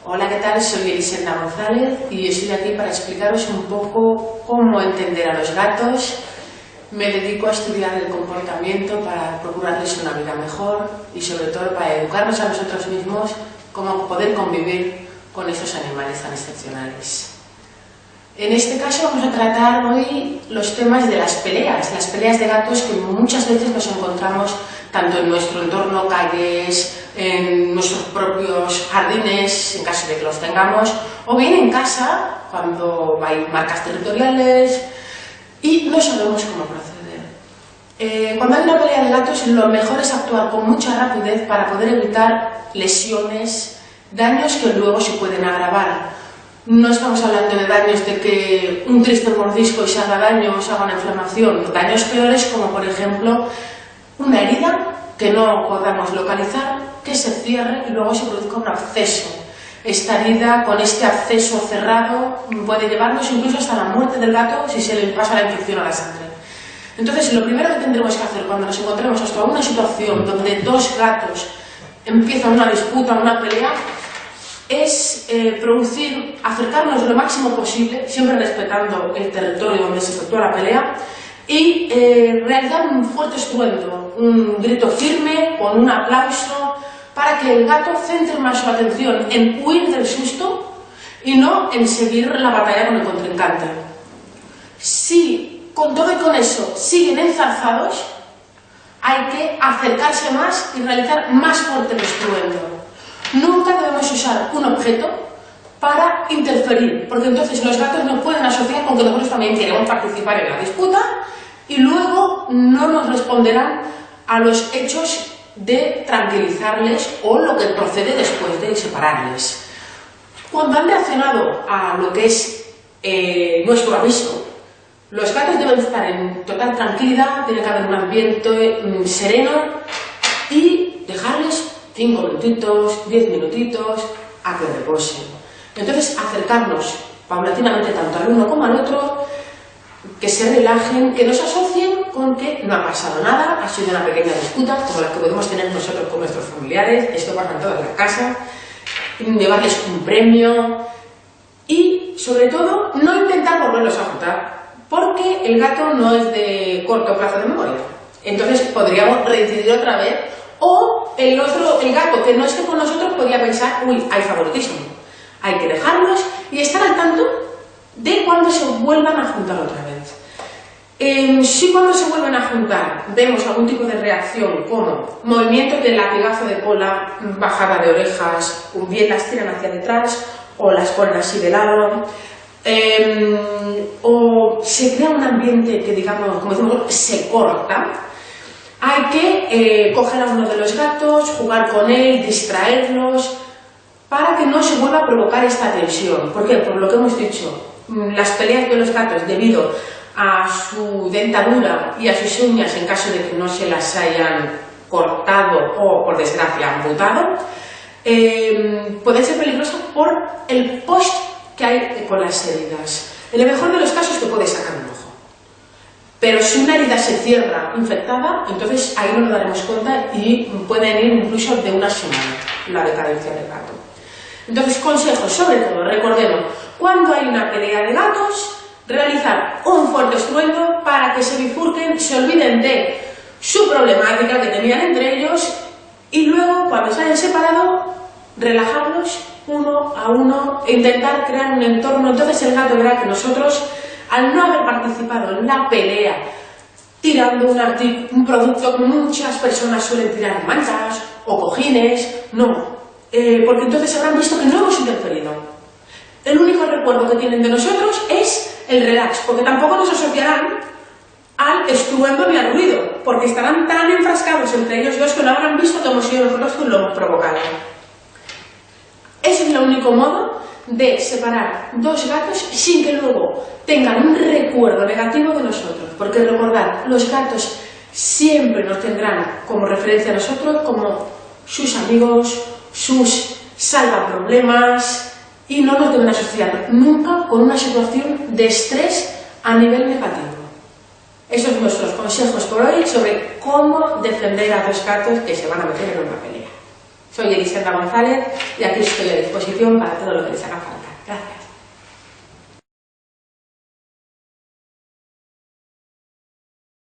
Hola, ¿qué tal? Soy Elisenda González y estoy aquí para explicaros un poco cómo entender a los gatos. Me dedico a estudiar el comportamiento para procurarles una vida mejor y sobre todo para educarnos a nosotros mismos cómo poder convivir con esos animales tan excepcionales. En este caso vamos a tratar hoy los temas de las peleas de gatos que muchas veces nos encontramos tanto en nuestro entorno, calles, en nuestros propios jardines, en caso de que los tengamos, o bien en casa, cuando hay marcas territoriales y no sabemos cómo proceder. Cuando hay una pelea de gatos, lo mejor es actuar con mucha rapidez para poder evitar lesiones, daños que luego se pueden agravar. No estamos hablando de daños de que un triste mordisco y se haga daño o se haga una inflamación. Daños peores como, por ejemplo, una herida que no podamos localizar, que se cierre y luego se produzca un absceso. Esta herida, con este absceso cerrado, puede llevarnos incluso hasta la muerte del gato si se le pasa la infección a la sangre. Entonces, lo primero que tendremos que hacer cuando nos encontremos hasta una situación donde dos gatos empiezan una disputa, una pelea, es acercarnos lo máximo posible, siempre respetando el territorio donde se efectúa la pelea, y realizar un fuerte estruendo, un grito firme, con un aplauso, para que el gato centre más su atención en huir del susto y no en seguir la batalla con el contrincante. Si con todo y con eso siguen enzarzados, hay que acercarse más y realizar más fuerte el estruendo. Nunca debemos usar un objeto para interferir, porque entonces los gatos no pueden asociar con que nosotros también queremos participar en la disputa y luego no nos responderán a los hechos de tranquilizarles o lo que procede después de separarles. Cuando han reaccionado a lo que es nuestro aviso, los gatos deben estar en total tranquilidad, tiene que haber un ambiente sereno y dejarles 5 minutitos, 10 minutitos a que reposen. Entonces acercarnos paulatinamente tanto al uno como al otro, que se relajen, que nos asocien con que no ha pasado nada, ha sido una pequeña disputa como la que podemos tener nosotros con nuestros familiares, esto pasa en toda la casa, llevarles un premio y sobre todo no intentar volverlos a juntar, porque el gato no es de corto plazo de memoria. Entonces podríamos reincidir otra vez. O el gato que no esté con nosotros podría pensar, uy, hay favoritismo. Hay que dejarlos y estar al tanto de cuando se vuelvan a juntar otra vez. Si cuando se vuelven a juntar vemos algún tipo de reacción como movimientos de latigazo de cola, bajada de orejas, bien las tiran hacia detrás o las ponen así de lado, o se crea un ambiente que, digamos, como decimos, se corta, hay que coger a uno de los gatos, jugar con él, distraerlos, para que no se vuelva a provocar esta tensión. ¿Por qué? Por lo que hemos dicho, las peleas de los gatos debido a su dentadura y a sus uñas, en caso de que no se las hayan cortado o, por desgracia, amputado, pueden ser peligrosas por el post que hay con las heridas. En el mejor de los casos te puede sacar un ojo. Pero si una herida se cierra infectada, entonces ahí no nos daremos cuenta y pueden ir incluso de una semana la decadencia del gato. Entonces, consejos, sobre todo, recordemos, cuando hay una pelea de gatos, realizar un fuerte estruendo para que se bifurquen, se olviden de su problemática que tenían entre ellos y luego, cuando se hayan separado, relajarlos uno a uno e intentar crear un entorno. Entonces el gato verá que nosotros, al no haber participado en la pelea, tirando un producto que muchas personas suelen tirar, manchas o cojines, no, porque entonces habrán visto que no hemos interferido. El único recuerdo que tienen de nosotros es el relax, porque tampoco nos asociarán al estruendo ni al ruido, porque estarán tan enfrascados entre ellos dos que no habrán visto que hemos sido nosotros quienes lo hemos provocado. Ese es el único modo de separar dos gatos sin que luego tengan un recuerdo negativo de nosotros, porque recordad, los gatos siempre nos tendrán como referencia a nosotros como sus amigos, sus salvaproblemas y no nos deben asociar nunca con una situación de estrés a nivel negativo. Esos son nuestros consejos por hoy sobre cómo defender a dos gatos que se van a meter en una pelea. Soy Elisenda González y aquí estoy a disposición para todo lo que les haga falta.